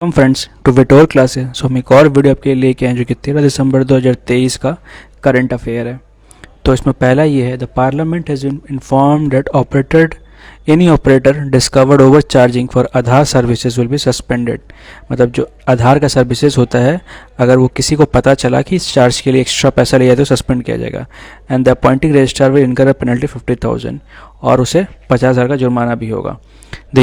Welcome friends to विटोर classes. So हम एक और वीडियो आपके लिए लेके आए जो कि 13 दिसंबर 2023 का करंट अफेयर है। तो इसमें पहला ये है, the parliament has been informed that operated any operator discovered over charging for Aadhaar services will be suspended. मतलब जो आधार का सर्विसेज होता है, अगर वो किसी को पता चला कि इस चार्ज के लिए एक्स्ट्रा पैसा लिया तो सस्पेंड किया जाएगा। And the appointing registrar will इनकर पेनल्टी 50,000 और उसे 50,000 का जुर्माना भी होगा। The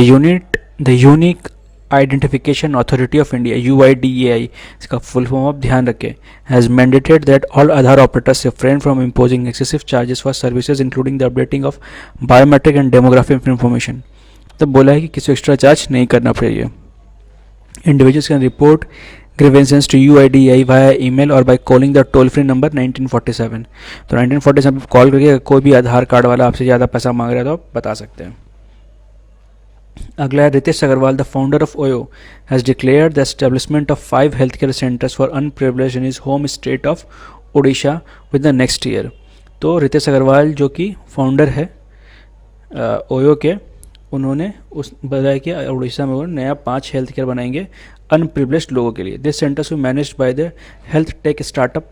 unique identification authority of India UIDAI, इसका फुल फॉर्म आप ध्यान रखें, has mandated that all Aadhaar operators refrain from imposing excessive charges for services including the updating of biometric and demographic information। तब बोला है कि किसी एक्स्ट्रा चार्ज नहीं करना चाहिए। Individuals can report grievances to UIDAI via email और by calling the toll free number 1947। तो 1947 कॉल करके कोई भी आधार कार्ड वाला आपसे ज़्यादा पैसा मांग रहा है तो आप बता सकते हैं। अगला है, Ritesh Agarwal, the founder of OYO, has declared the establishment of 5 health care centres for underprivileged in his home state of Odisha with the next year. तो रितेश अग्रवाल जो कि फाउंडर है ओयो के, उन्होंने उस बताया कि उड़ीसा में वो नया 5 हेल्थ केयर बनाएंगे अनप्रिविलेज्ड लोगों के लिए। This centres we managed by the health tech startup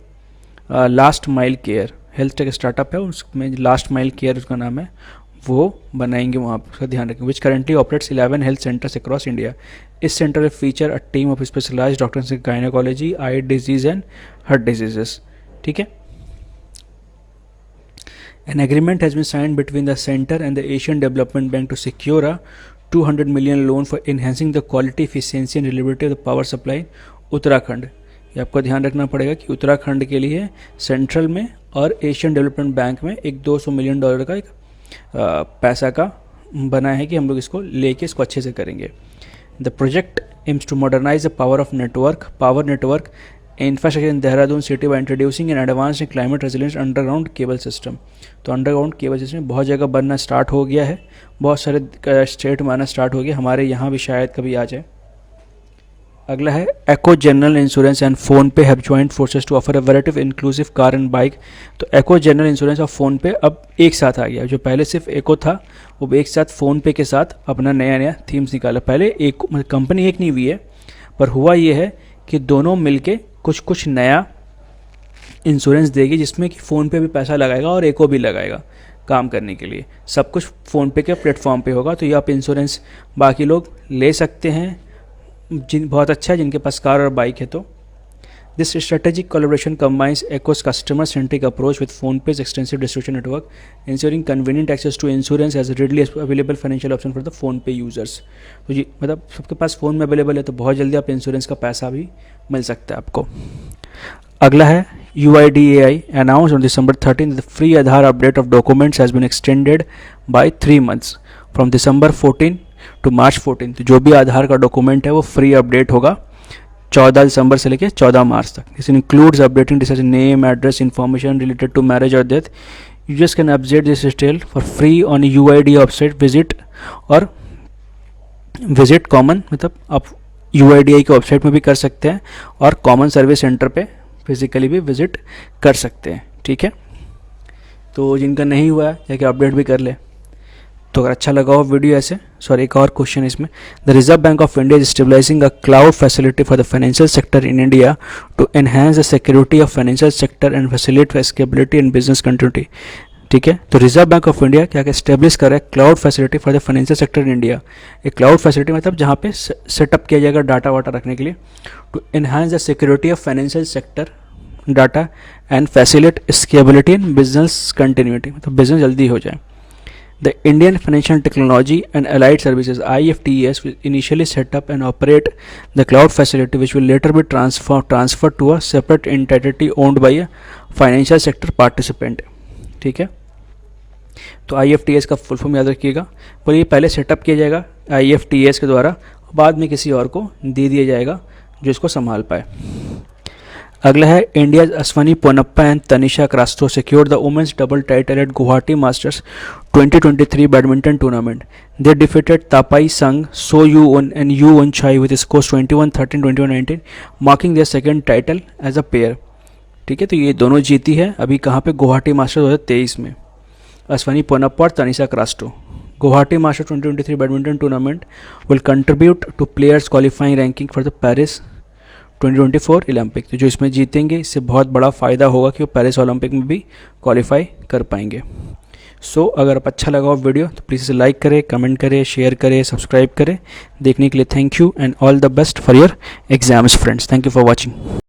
last mile care. Health tech startup है, उसमें लास्ट माइल केयर उसका नाम है, वो बनाएंगे वहाँ पर, उसका ध्यान रखें। Which currently operates 11 health centres across India. इस सेंटर में feature a team of specialised doctors in gynaecology, eye disease and heart diseases. ठीक है। An agreement has been signed between the centre and the Asian Development Bank to secure a 200 million loan for enhancing the quality, efficiency and reliability of the power supply Uttarakhand. ये आपको ध्यान रखना पड़ेगा कि उत्तराखंड के लिए सेंट्रल में और एशियन डेवलपमेंट बैंक में एक $200 मिलियन का एक पैसा का बना है कि हम लोग इसको लेके इसको अच्छे से करेंगे। The project aims to modernise the power network infrastructure in Dehradun city by introducing an advance climate resilience underground cable system. तो अंडरग्राउंड केबल सिस्टम बहुत जगह बनना स्टार्ट हो गया है, बहुत सारे स्टेट में आना स्टार्ट हो गया, हमारे यहाँ भी शायद कभी आ जाए। अगला है, Acko General Insurance and PhonePe have joint forces to offer a variety of inclusive car and bike. तो एको जनरल इंश्योरेंस और फ़ोनपे अब एक साथ आ गया। जो पहले सिर्फ एको था, वो एक साथ फ़ोनपे के साथ अपना नया नया थीम्स निकाला। पहले एक कंपनी एक नहीं हुई है, पर हुआ ये है कि दोनों मिलके कुछ नया इंश्योरेंस देगी, जिसमें कि फ़ोनपे भी पैसा लगाएगा और एको भी लगाएगा काम करने के लिए। सब कुछ फ़ोनपे के प्लेटफॉर्म पे होगा। तो ये आप इंश्योरेंस बाकी लोग ले सकते हैं, बहुत अच्छा है जिनके पास कार और बाइक है। तो this strategic collaboration combines Acko's customer centric approach with PhonePe's extensive distribution network, insuring convenient access to insurance as readily available financial option for the PhonePe users. तो जी मतलब सबके पास फ़ोन में अवेलेबल है, तो बहुत जल्दी आप इंश्योरेंस का पैसा भी मिल सकता है आपको। अगला है, UIDAI announced on December 13 the free Aadhaar update of documents has been extended by 3 months from December 14 to March 14। तो जो भी आधार का डॉक्यूमेंट है वो फ्री अपडेट होगा 14 दिसंबर से लेकर 14 मार्च तक। This includes updating this name, address, information related to marriage और death. Users can update this detail for free on UIDAI website visit common, मतलब आप UIDAI की वेबसाइट में भी कर सकते हैं और कॉमन सर्विस सेंटर पे फिजिकली भी विजिट कर सकते हैं। ठीक है, तो जिनका नहीं हुआ है जाके अपडेट भी कर ले। तो अगर अच्छा लगा हो वीडियो ऐसे, सॉरी एक और क्वेश्चन इसमें, the Reserve Bank of India is stabilising a cloud facility for the financial sector in India to enhance the security of financial sector and facilitate scalability and business continuity. ठीक है, तो Reserve Bank of India क्या establish कर रहा है cloud facility for the financial sector in India. एक cloud facility मतलब जहाँ पे सेटअप किया जाएगा डाटा वाटा रखने के लिए, to enhance the security of financial sector data and facilitate scalability and business continuity, मतलब बिजनेस जल्दी हो जाए। The Indian Financial Technology and Allied Services IFTES will initially set up and operate the cloud facility, which will later be transferred to a separate entity owned by a financial sector participant। ठीक है, तो IFTS का full form याद रखिएगा। पर ये पहले setup किया जाएगा IFTS के द्वारा, बाद में किसी और को दे दिया जाएगा जो इसको संभाल पाए। अगला है, India Ashwini Ponnappa and Tanisha Crasto secured the women's double title at Guwahati Masters 2023 badminton tournament. They defeated Taipei Sung, So Yun and Yun Chai with scores 21-13, 21-19, marking their second title as a pair. ठीक है, तो ये दोनों जीती है अभी कहाँ पे, गुवाहाटी मास्टर्स 2023 में। अश्वनी पोनप्पा और Tanisha Crasto Guwahati Masters 2023 badminton tournament will contribute two players qualifying ranking for the Paris 2024 Olympic. तो जो इसमें जीतेंगे इससे बहुत बड़ा फ़ायदा होगा कि वो पेरिस ओलंपिक में भी क्वालिफाई कर पाएंगे। सो अगर आप अच्छा लगा हो वीडियो तो प्लीज़ इसे लाइक करें, कमेंट करें, शेयर करें, सब्सक्राइब करें। देखने के लिए thank you and all the best for your exams friends. Thank you for watching.